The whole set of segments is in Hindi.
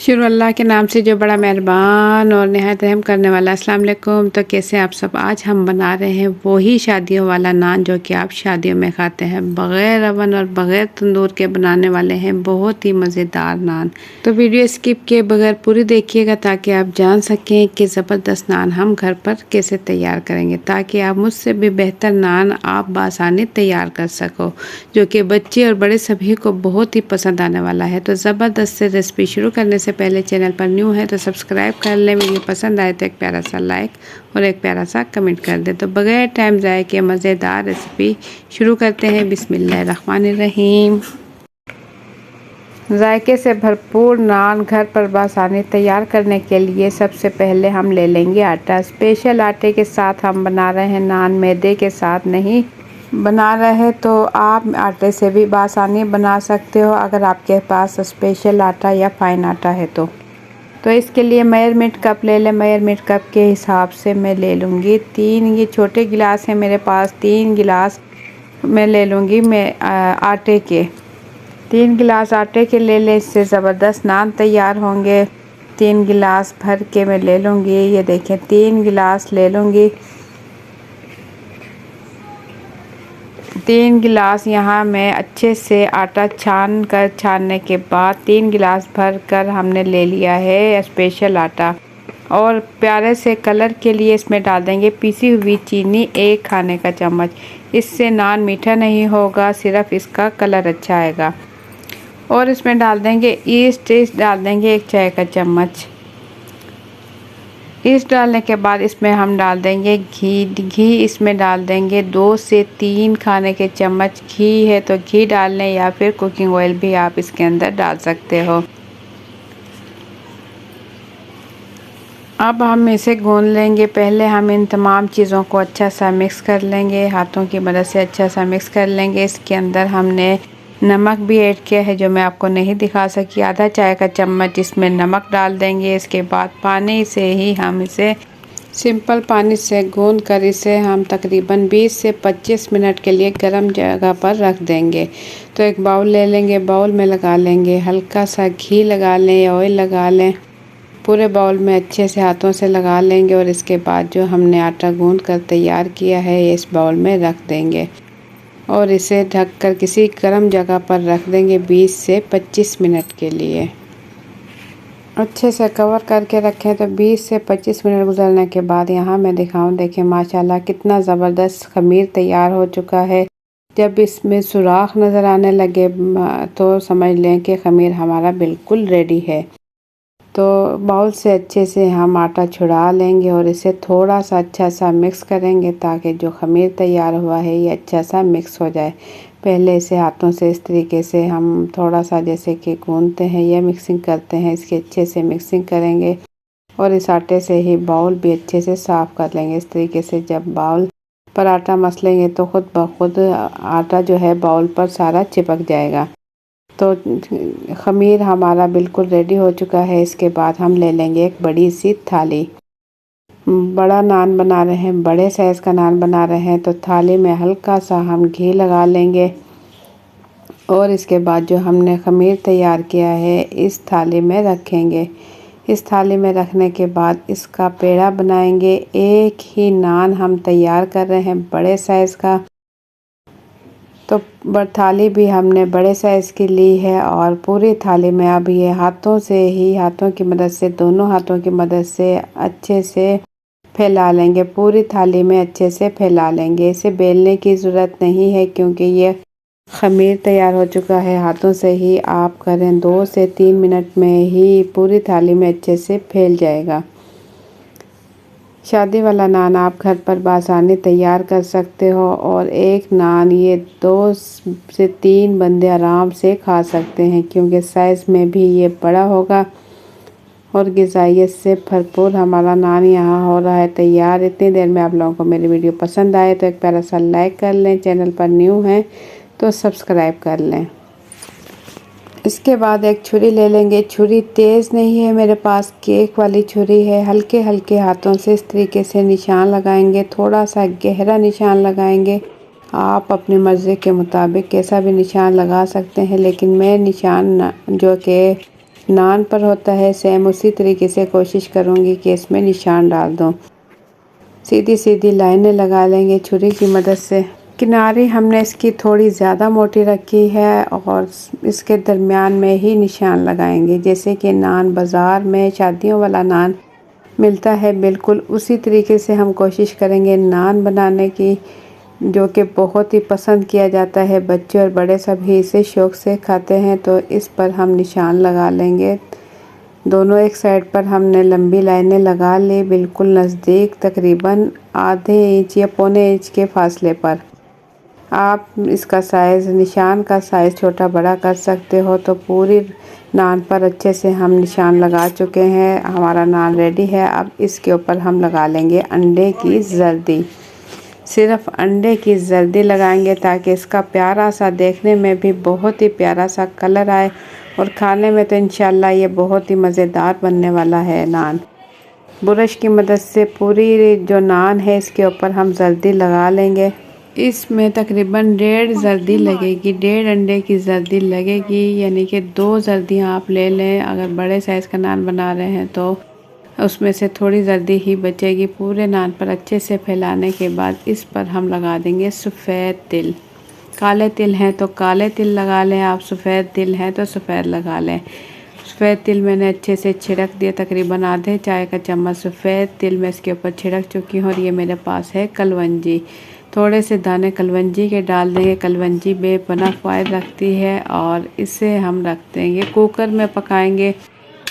शुरू अल्लाह के नाम से जो बड़ा मेहरबान और नहायत रहम करने वाला। अस्सलाम वालेकुम। तो कैसे आप सब। आज हम बना रहे हैं वही शादियों वाला नान जो कि आप शादियों में खाते हैं, बग़ैर अवन और बग़ैर तंदूर के बनाने वाले हैं बहुत ही मज़ेदार नान। तो वीडियो स्किप किए बगैर पूरी देखिएगा ताकि आप जान सकें कि ज़बरदस्त नान हम घर पर कैसे तैयार करेंगे, ताकि आप मुझसे भी बेहतर नान आप बआसानी तैयार कर सको, जो कि बच्चे और बड़े सभी को बहुत ही पसंद आने वाला है। तो ज़बरदस्त से रेसिपी शुरू करने से पहले चैनल पर न्यू है तो सब्सक्राइब कर लें, वीडियो पसंद आए तो एक प्यारा सा लाइक और एक प्यारा सा कमेंट कर दें। तो बगैर टाइम ज़ाय के मज़ेदार रेसिपी शुरू करते हैं। बिस्मिल्लाहिर्रहमानिर्रहीम। जायके से भरपूर नान घर पर बआसानी तैयार करने के लिए सबसे पहले हम ले लेंगे आटा। स्पेशल आटे के साथ हम बना रहे हैं नान, मैदे के साथ नहीं बना रहे तो आप आटे से भी बआसानी बना सकते हो अगर आपके पास स्पेशल आटा या फाइन आटा है तो इसके लिए मेजरमेंट कप ले लें। मेजरमेंट कप के हिसाब से मैं ले लूँगी 3, ये छोटे गिलास हैं मेरे पास, 3 गिलास मैं ले लूँगी मैं आटे के। 3 गिलास आटे के ले लें, इससे ज़बरदस्त नान तैयार होंगे। 3 गिलास भर के मैं ले लूँगी। ये देखें 3 गिलास ले लूँगी। 3 गिलास यहाँ मैं अच्छे से आटा छानने के बाद 3 गिलास भर कर हमने ले लिया है स्पेशल आटा। और प्यारे से कलर के लिए इसमें डाल देंगे पीसी हुई चीनी 1 खाने का चम्मच। इससे नान मीठा नहीं होगा, सिर्फ इसका कलर अच्छा आएगा। और इसमें डाल देंगे ईस्ट डाल देंगे 1 चाय का चम्मच। ईस्ट डालने के बाद इसमें हम डाल देंगे घी इसमें डाल देंगे 2 से 3 खाने के चम्मच। घी है तो घी डाल लें या फिर कुकिंग ऑयल भी आप इसके अंदर डाल सकते हो। अब हम इसे गूंद लेंगे। पहले हम इन तमाम चीज़ों को अच्छा सा मिक्स कर लेंगे, हाथों की मदद से अच्छा सा मिक्स कर लेंगे। इसके अंदर हमने नमक भी ऐड किया है जो मैं आपको नहीं दिखा सकी, आधा चाय का चम्मच इसमें नमक डाल देंगे। इसके बाद पानी से ही हम इसे सिंपल पानी से गूंद कर इसे हम तकरीबन 20 से 25 मिनट के लिए गर्म जगह पर रख देंगे। तो एक बाउल ले लेंगे, बाउल में लगा लेंगे हल्का सा घी लगा लें, ऑयल लगा लें, पूरे बाउल में अच्छे से हाथों से लगा लेंगे। और इसके बाद जो हमने आटा गूंद कर तैयार किया है इस बाउल में रख देंगे और इसे ढककर किसी गर्म जगह पर रख देंगे 20 से 25 मिनट के लिए। अच्छे से कवर करके रखें। तो 20 से 25 मिनट गुजरने के बाद यहाँ मैं दिखाऊं, देखें माशाल्लाह कितना ज़बरदस्त खमीर तैयार हो चुका है। जब इसमें सुराख नज़र आने लगे तो समझ लें कि खमीर हमारा बिल्कुल रेडी है। तो बाउल से अच्छे से हम आटा छुड़ा लेंगे और इसे थोड़ा सा अच्छा सा मिक्स करेंगे ताकि जो खमीर तैयार हुआ है ये अच्छा सा मिक्स हो जाए। पहले इसे हाथों से इस तरीके से हम थोड़ा सा जैसे कि गूंदते हैं या मिक्सिंग करते हैं, इसकी अच्छे से मिक्सिंग करेंगे। और इस आटे से ही बाउल भी अच्छे से साफ़ कर लेंगे। इस तरीके से जब बाउल पर आटा मसलेंगे तो ख़ुद ब खुद आटा जो है बाउल पर सारा चिपक जाएगा। तो खमीर हमारा बिल्कुल रेडी हो चुका है। इसके बाद हम ले लेंगे एक बड़ी सी थाली। बड़ा नान बना रहे हैं, बड़े साइज़ का नान बना रहे हैं तो थाली में हल्का सा हम घी लगा लेंगे। और इसके बाद जो हमने खमीर तैयार किया है इस थाली में रखेंगे। इस थाली में रखने के बाद इसका पेड़ा बनाएंगे। एक ही नान हम तैयार कर रहे हैं बड़े साइज़ का, तो थाली भी हमने बड़े साइज़ की ली है। और पूरी थाली में अब ये हाथों की मदद से, दोनों हाथों की मदद से अच्छे से फैला लेंगे। पूरी थाली में अच्छे से फैला लेंगे। इसे बेलने की ज़रूरत नहीं है क्योंकि ये खमीर तैयार हो चुका है। हाथों से ही आप करें 2 से 3 मिनट में ही पूरी थाली में अच्छे से फैल जाएगा। शादी वाला नान आप घर पर बआसानी तैयार कर सकते हो और एक नान ये 2 से 3 बंदे आराम से खा सकते हैं क्योंकि साइज़ में भी ये बड़ा होगा और ग़िज़ाइयत से भरपूर हमारा नान यहाँ हो रहा है तैयार। इतनी देर में आप लोगों को मेरी वीडियो पसंद आए तो एक प्यारा सा लाइक कर लें, चैनल पर न्यू हैं तो सब्सक्राइब कर लें। इसके बाद एक छुरी ले लेंगे। छुरी तेज़ नहीं है मेरे पास, केक वाली छुरी है। हल्के हल्के हाथों से इस तरीके से निशान लगाएंगे, थोड़ा सा गहरा निशान लगाएंगे। आप अपनी मर्ज़ी के मुताबिक कैसा भी निशान लगा सकते हैं, लेकिन मैं निशान जो कि नान पर होता है, सेम उसी तरीके से कोशिश करूँगी कि इसमें निशान डाल दूँ। सीधी सीधी लाइनें लगा लेंगे छुरी की मदद से। किनारे हमने इसकी थोड़ी ज़्यादा मोटी रखी है और इसके दरमियान में ही निशान लगाएंगे। जैसे कि नान बाज़ार में शादियों वाला नान मिलता है, बिल्कुल उसी तरीके से हम कोशिश करेंगे नान बनाने की, जो कि बहुत ही पसंद किया जाता है। बच्चे और बड़े सभी इसे शौक़ से खाते हैं। तो इस पर हम निशान लगा लेंगे। दोनों एक साइड पर हमने लंबी लाइनें लगा ली, बिल्कुल नज़दीक, तकरीबन आधे इंच या पौने इंच के फासले पर। आप इसका साइज़, निशान का साइज़ छोटा बड़ा कर सकते हो। तो पूरी नान पर अच्छे से हम निशान लगा चुके हैं। हमारा नान रेडी है। अब इसके ऊपर हम लगा लेंगे अंडे की जर्दी। सिर्फ अंडे की जर्दी लगाएंगे ताकि इसका प्यारा सा, देखने में भी बहुत ही प्यारा सा कलर आए और खाने में तो इंशाल्लाह ये बहुत ही मज़ेदार बनने वाला है नान। ब्रश की मदद से पूरी जो नान है इसके ऊपर हम जर्दी लगा लेंगे। इसमें तकरीबन 1.5 जर्दी लगेगी, 1.5 अंडे की जर्दी लगेगी, यानी कि 2 जर्दियाँ आप ले लें। अगर बड़े साइज़ का नान बना रहे हैं तो उसमें से थोड़ी जर्दी ही बचेगी। पूरे नान पर अच्छे से फैलाने के बाद इस पर हम लगा देंगे सफ़ेद तिल। काले तिल हैं तो काले तिल लगा लें आप, सफ़ेद तिल हैं तो सफ़ेद लगा लें। सफ़ेद तिल मैंने अच्छे से छिड़क दिया, तकरीबन आधे चाय का चम्मच सफ़ेद तिल मैं इसके ऊपर छिड़क चुकी हूँ। और ये मेरे पास है कलवंजी, थोड़े से दाने कलवंजी के डाल देंगे। कलवंजी बेपनाह फ़ायदा रखती है और इसे हम रख देंगे कुकर में पकाएंगे।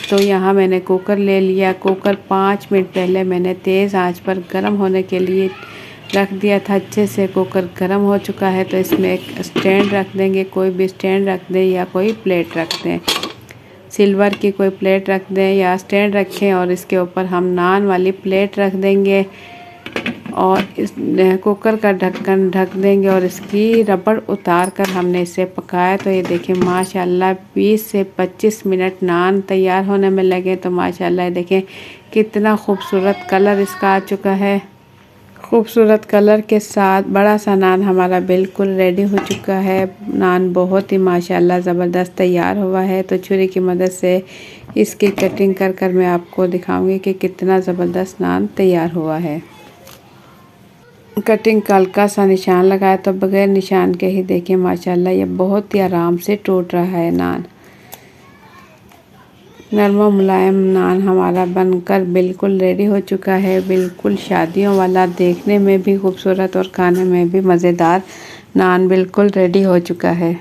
तो यहाँ मैंने कुकर ले लिया। कुकर 5 मिनट पहले मैंने तेज़ आंच पर गर्म होने के लिए रख दिया था। अच्छे से कुकर गर्म हो चुका है। तो इसमें एक स्टैंड रख देंगे, कोई भी स्टैंड रख दें या कोई प्लेट रख दें, सिल्वर की कोई प्लेट रख दें या स्टैंड रखें। और इसके ऊपर हम नान वाली प्लेट रख देंगे और इस कुकर का ढक्कन ढक देंगे और इसकी रबड़ उतार कर हमने इसे पकाया। तो ये देखें माशाल्लाह 20 से 25 मिनट नान तैयार होने में लगे। तो माशाल्लाह देखें कितना खूबसूरत कलर इसका आ चुका है। खूबसूरत कलर के साथ बड़ा सा नान हमारा बिल्कुल रेडी हो चुका है। नान बहुत ही माशाल्लाह ज़बरदस्त तैयार हुआ है। तो छुरी की मदद से इसकी कटिंग कर कर मैं आपको दिखाऊंगी कि कितना ज़बरदस्त नान तैयार हुआ है। कटिंग का हल्का सा निशान लगाया तो बगैर निशान के ही देखिए माशाल्लाह ये बहुत ही आराम से टूट रहा है नान। नरम मुलायम नान हमारा बनकर बिल्कुल रेडी हो चुका है। बिल्कुल शादियों वाला, देखने में भी खूबसूरत और खाने में भी मज़ेदार नान बिल्कुल रेडी हो चुका है।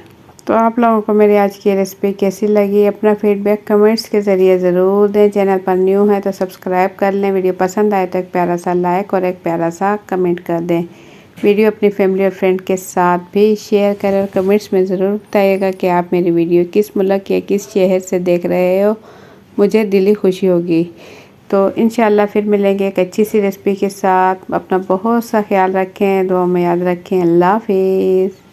तो आप लोगों को मेरी आज की रेसिपी कैसी लगी, अपना फीडबैक कमेंट्स के ज़रिए ज़रूर दें। चैनल पर न्यू है तो सब्सक्राइब कर लें। वीडियो पसंद आए तो एक प्यारा सा लाइक और एक प्यारा सा कमेंट कर दें। वीडियो अपनी फैमिली और फ्रेंड के साथ भी शेयर करें और कमेंट्स में ज़रूर बताइएगा कि आप मेरी वीडियो किस मुल्क या किस शहर से देख रहे हो, मुझे दिली खुशी होगी। तो इंशाल्लाह फिर मिलेंगे एक अच्छी सी रेसिपी के साथ। अपना बहुत सा ख्याल रखें, दुआ में याद रखें। अल्लाह हाफिज़।